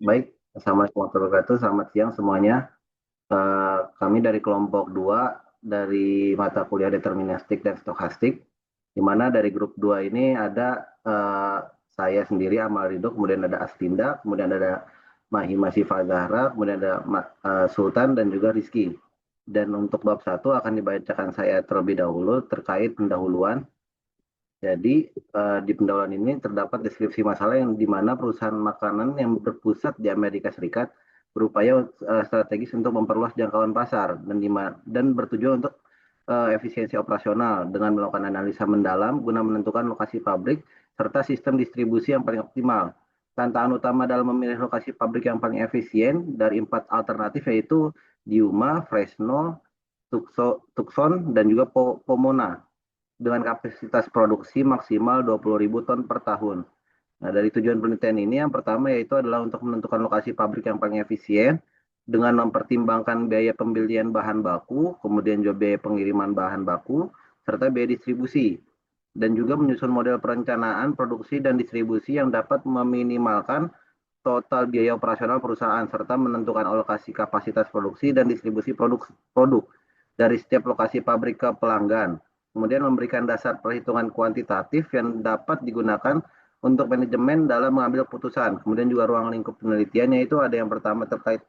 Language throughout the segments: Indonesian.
Baik, Assalamualaikum warahmatullahi wabarakatuh. Selamat siang semuanya. Kami dari kelompok 2 dari mata kuliah deterministik dan stokastik, di mana dari grup 2 ini ada saya sendiri, Amal Ridho, kemudian ada Astinda, kemudian ada Mahima Syifa Zahra, kemudian ada Sultan dan juga Rizky. Dan untuk bab 1 akan dibacakan saya terlebih dahulu terkait pendahuluan. Jadi di pendahuluan ini terdapat deskripsi masalah yang di mana perusahaan makanan yang berpusat di Amerika Serikat berupaya strategis untuk memperluas jangkauan pasar dan bertujuan untuk efisiensi operasional dengan melakukan analisa mendalam guna menentukan lokasi pabrik serta sistem distribusi yang paling optimal. Tantangan utama dalam memilih lokasi pabrik yang paling efisien dari 4 alternatif yaitu Diuma, Fresno, Tucson, dan juga Pomona dengan kapasitas produksi maksimal 20.000 ton per tahun. Nah, dari tujuan penelitian ini yang pertama yaitu adalah untuk menentukan lokasi pabrik yang paling efisien dengan mempertimbangkan biaya pembelian bahan baku, kemudian juga biaya pengiriman bahan baku, serta biaya distribusi. Dan juga menyusun model perencanaan produksi dan distribusi yang dapat meminimalkan total biaya operasional perusahaan, serta menentukan alokasi kapasitas produksi dan distribusi produk dari setiap lokasi pabrik ke pelanggan. Kemudian memberikan dasar perhitungan kuantitatif yang dapat digunakan untuk manajemen dalam mengambil keputusan. Kemudian juga ruang lingkup penelitiannya itu ada yang pertama terkait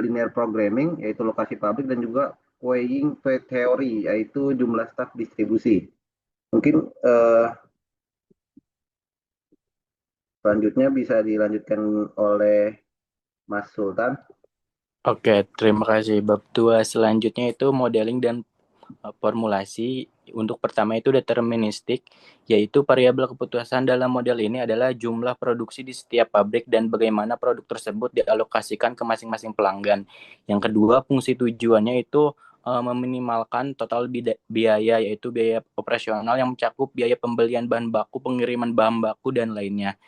linear programming, yaitu lokasi pabrik, dan juga weighing theory, yaitu jumlah staf distribusi. Mungkin selanjutnya bisa dilanjutkan oleh Mas Sultan. Oke, terima kasih. Bab 2 selanjutnya itu modeling dan formulasi. Untuk pertama itu deterministik, yaitu variabel keputusan dalam model ini adalah jumlah produksi di setiap pabrik dan bagaimana produk tersebut dialokasikan ke masing-masing pelanggan. Yang kedua, fungsi tujuannya itu meminimalkan total biaya, yaitu biaya operasional yang mencakup biaya pembelian bahan baku, pengiriman bahan baku, dan lainnya.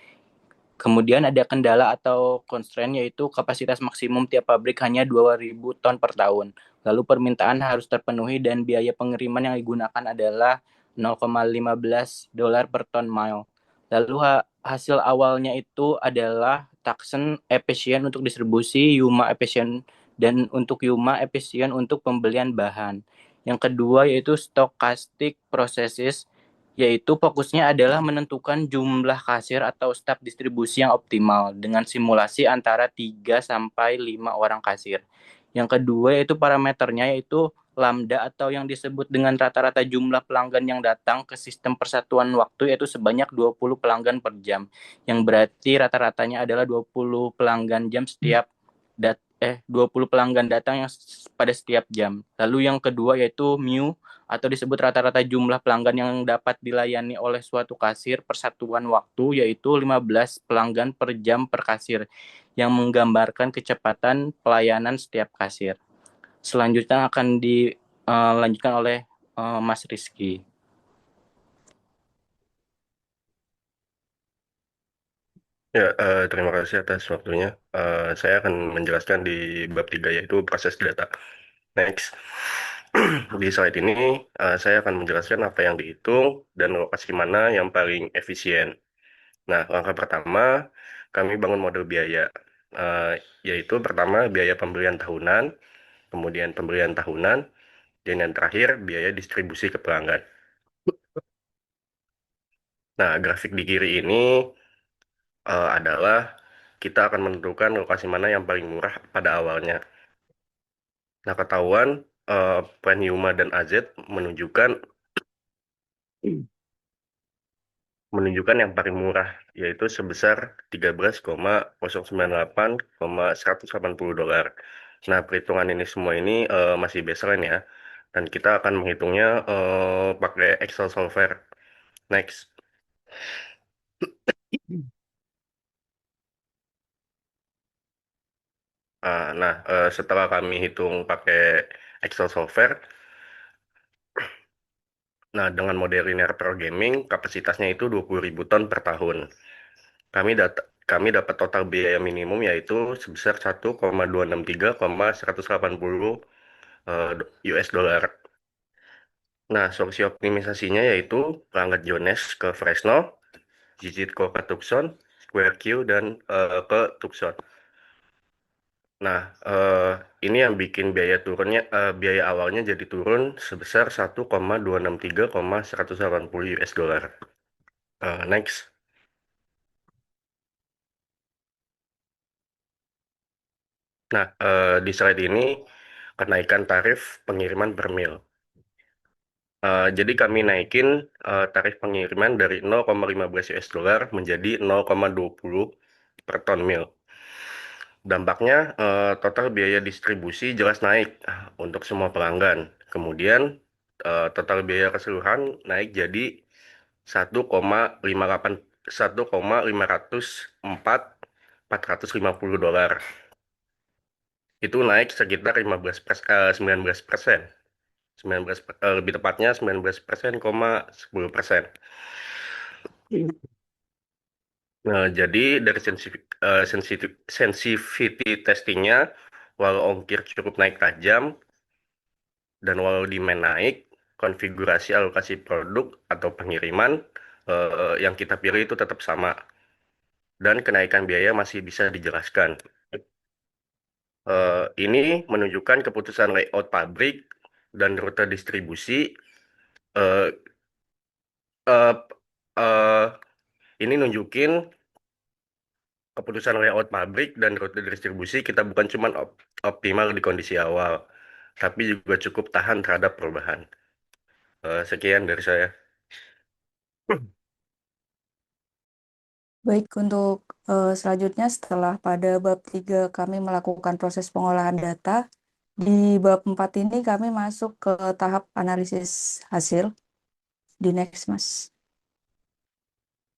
Kemudian ada kendala atau constraint, yaitu kapasitas maksimum tiap pabrik hanya 2.000 ton per tahun. Lalu permintaan harus terpenuhi dan biaya pengiriman yang digunakan adalah $0,15 per ton mile. Lalu hasil awalnya itu adalah Tucson efisien untuk distribusi, Yuma efisien, dan untuk Yuma efisien untuk pembelian bahan. Yang kedua yaitu stochastic processes, yaitu fokusnya adalah menentukan jumlah kasir atau staf distribusi yang optimal dengan simulasi antara 3 sampai 5 orang kasir. Yang kedua yaitu parameternya yaitu lambda atau yang disebut dengan rata-rata jumlah pelanggan yang datang ke sistem persatuan waktu, yaitu sebanyak 20 pelanggan per jam. Yang berarti rata-ratanya adalah 20 pelanggan jam setiap 20 pelanggan datang yang pada setiap jam. Lalu yang kedua yaitu mu atau disebut rata-rata jumlah pelanggan yang dapat dilayani oleh suatu kasir persatuan waktu, yaitu 15 pelanggan per jam per kasir, yang menggambarkan kecepatan pelayanan setiap kasir. Selanjutnya akan dilanjutkan oleh Mas Rizky. Ya, terima kasih atas waktunya. Saya akan menjelaskan di bab 3 yaitu proses data. Next. Di slide ini saya akan menjelaskan apa yang dihitung dan lokasi mana yang paling efisien. Nah, langkah pertama kami bangun model biaya, Eh, yaitu pertama biaya pembelian tahunan, kemudian pembelian tahunan, dan yang terakhir biaya distribusi ke pelanggan. Nah, grafik di kiri ini adalah kita akan menentukan lokasi mana yang paling murah pada awalnya. Nah, ketahuan plan Yuma dan AZ menunjukkan menunjukkan yang paling murah, yaitu sebesar 13,098,180 dolar. Nah, perhitungan ini semua ini masih baseline ya, dan kita akan menghitungnya pakai Excel solver. Next. Nah, setelah kami hitung pakai Excel solver, nah dengan model linear programming, kapasitasnya itu 20.000 ton per tahun. Kami dapat total biaya minimum yaitu sebesar 1,263,180 US dollar. Nah, solusi optimisasinya yaitu pelanggan Jones ke Fresno, Jijitko ke Tucson, Square Q, dan ke Tucson. Nah, ini yang bikin biaya awalnya jadi turun sebesar 1,263,180 US dollar. Next. Nah, di slide ini kenaikan tarif pengiriman per mil. Jadi kami naikin tarif pengiriman dari 0,15 US dollar menjadi 0,20 per ton mil. Dampaknya total biaya distribusi jelas naik untuk semua pelanggan. Kemudian total biaya keseluruhan naik jadi 1,58 1,504 dolar. Itu naik sekitar 19%. 19, lebih tepatnya 19%,10%. Nah, jadi dari sensitivity testingnya, walau ongkir cukup naik tajam dan walau demand naik, konfigurasi alokasi produk atau pengiriman yang kita pilih itu tetap sama dan kenaikan biaya masih bisa dijelaskan. Ini menunjukkan keputusan layout pabrik dan rute distribusi. eh, eh, eh, ini nunjukin keputusan layout pabrik dan rute distribusi kita bukan cuma optimal di kondisi awal, tapi juga cukup tahan terhadap perubahan. Sekian dari saya. Baik, untuk selanjutnya setelah pada bab 3 kami melakukan proses pengolahan data, di bab 4 ini kami masuk ke tahap analisis hasil. Di next, Mas.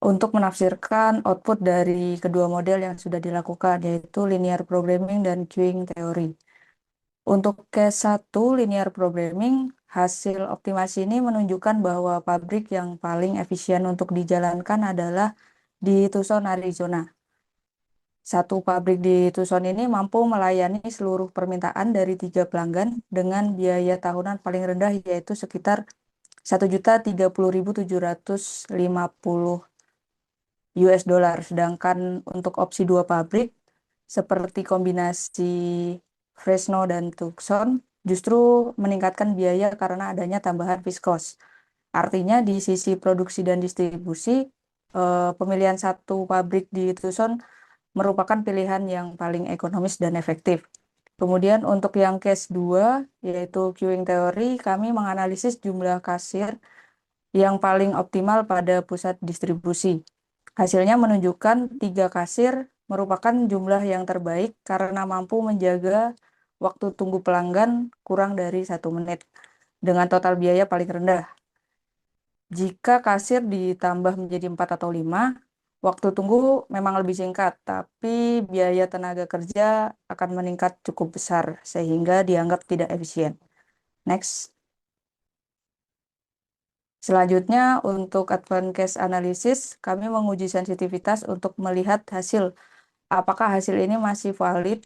Untuk menafsirkan output dari kedua model yang sudah dilakukan, yaitu linear programming dan queuing theory. Untuk case 1, linear programming, hasil optimasi ini menunjukkan bahwa pabrik yang paling efisien untuk dijalankan adalah di Tucson, Arizona. Satu pabrik di Tucson ini mampu melayani seluruh permintaan dari 3 pelanggan dengan biaya tahunan paling rendah yaitu sekitar 1.030.750 US dollar. Sedangkan untuk opsi 2 pabrik seperti kombinasi Fresno dan Tucson justru meningkatkan biaya karena adanya tambahan fixed cost. Artinya di sisi produksi dan distribusi, pemilihan satu pabrik di Tucson merupakan pilihan yang paling ekonomis dan efektif. Kemudian untuk yang case 2, yaitu queuing theory, kami menganalisis jumlah kasir yang paling optimal pada pusat distribusi. Hasilnya menunjukkan 3 kasir merupakan jumlah yang terbaik karena mampu menjaga waktu tunggu pelanggan kurang dari 1 menit dengan total biaya paling rendah. Jika kasir ditambah menjadi 4 atau 5, waktu tunggu memang lebih singkat, tapi biaya tenaga kerja akan meningkat cukup besar sehingga dianggap tidak efisien. Next. Selanjutnya, untuk advanced case analysis, kami menguji sensitivitas untuk melihat apakah hasil ini masih valid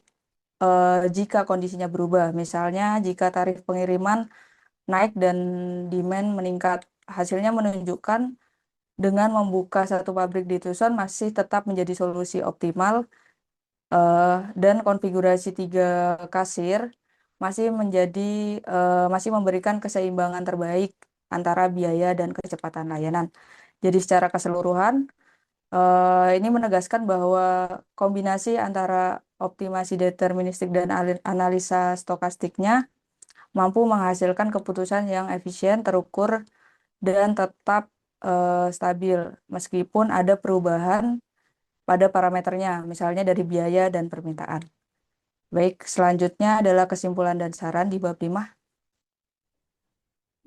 jika kondisinya berubah. Misalnya, jika tarif pengiriman naik dan demand meningkat. Hasilnya menunjukkan dengan membuka satu pabrik di Tucson masih tetap menjadi solusi optimal dan konfigurasi 3 kasir masih memberikan keseimbangan terbaik antara biaya dan kecepatan layanan. Jadi secara keseluruhan ini menegaskan bahwa kombinasi antara optimasi deterministik dan analisa stokastiknya mampu menghasilkan keputusan yang efisien, terukur, dan tetap stabil meskipun ada perubahan pada parameternya, misalnya dari biaya dan permintaan. Baik, selanjutnya adalah kesimpulan dan saran di bab 5.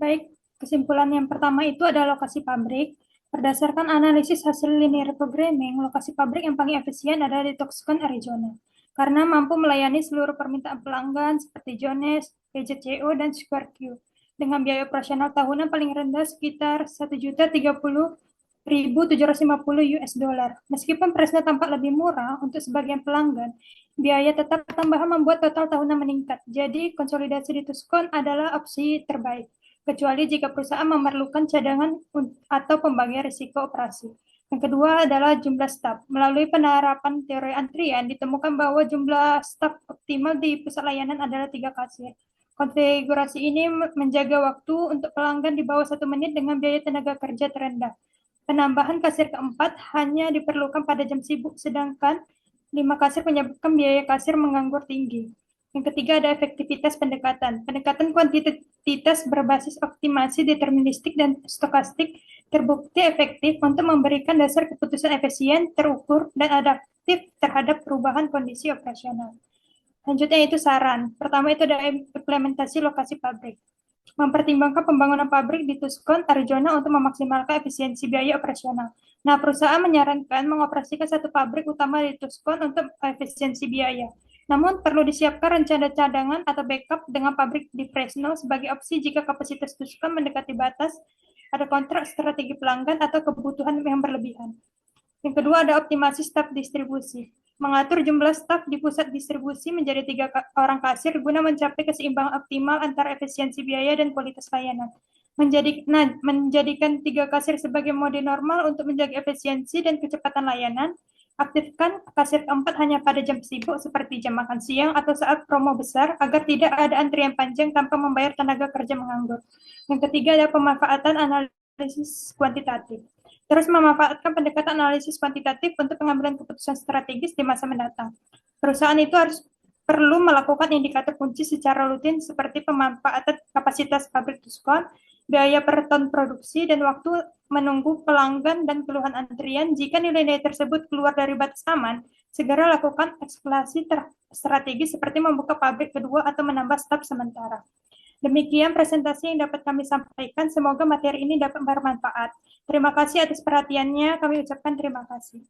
Baik, kesimpulan yang pertama itu adalah lokasi pabrik. Berdasarkan analisis hasil linear programming, lokasi pabrik yang paling efisien adalah di Tucson, Arizona, karena mampu melayani seluruh permintaan pelanggan seperti Jones, PJCO, dan Square Q dengan biaya operasional tahunan paling rendah sekitar 1.030.750 US dollar. Meskipun Fresno tampak lebih murah untuk sebagian pelanggan, biaya tetap tambahan membuat total tahunan meningkat. Jadi, konsolidasi di Tucson adalah opsi terbaik, kecuali jika perusahaan memerlukan cadangan atau pembagian risiko operasi. Yang kedua adalah jumlah staf. Melalui penerapan teori antrian, ditemukan bahwa jumlah staf optimal di pusat layanan adalah 3 kasir. Konfigurasi ini menjaga waktu untuk pelanggan di bawah 1 menit dengan biaya tenaga kerja terendah. Penambahan kasir keempat hanya diperlukan pada jam sibuk, sedangkan 5 kasir menyebabkan biaya kasir menganggur tinggi. Yang ketiga ada efektivitas pendekatan. Pendekatan kuantitas berbasis optimasi deterministik dan stokastik terbukti efektif untuk memberikan dasar keputusan efisien, terukur, dan adaptif terhadap perubahan kondisi operasional. Selanjutnya itu saran. Pertama itu ada implementasi lokasi pabrik. Mempertimbangkan pembangunan pabrik di Tucson, Arizona untuk memaksimalkan efisiensi biaya operasional. Nah, perusahaan menyarankan mengoperasikan satu pabrik utama di Tucson untuk efisiensi biaya. Namun, perlu disiapkan rencana cadangan atau backup dengan pabrik di Fresno sebagai opsi jika kapasitas Tucson mendekati batas, ada kontrak strategi pelanggan atau kebutuhan yang berlebihan. Yang kedua ada optimasi staf distribusi. Mengatur jumlah staf di pusat distribusi menjadi 3 orang kasir guna mencapai keseimbangan optimal antara efisiensi biaya dan kualitas layanan. Menjadikan 3 kasir sebagai mode normal untuk menjaga efisiensi dan kecepatan layanan. Aktifkan kasir keempat hanya pada jam sibuk seperti jam makan siang atau saat promo besar agar tidak ada antrian panjang tanpa membayar tenaga kerja menganggur. Yang ketiga ada pemanfaatan analisis kuantitatif. Terus memanfaatkan pendekatan analisis kuantitatif untuk pengambilan keputusan strategis di masa mendatang. Perusahaan itu perlu melakukan indikator kunci secara rutin seperti pemanfaatan kapasitas pabrik diskon, biaya per ton produksi, dan waktu menunggu pelanggan dan keluhan antrian. Jika nilai-nilai tersebut keluar dari batas aman, segera lakukan eksplorasi strategis seperti membuka pabrik kedua atau menambah staf sementara. Demikian presentasi yang dapat kami sampaikan. Semoga materi ini dapat bermanfaat. Terima kasih atas perhatiannya. Kami ucapkan terima kasih.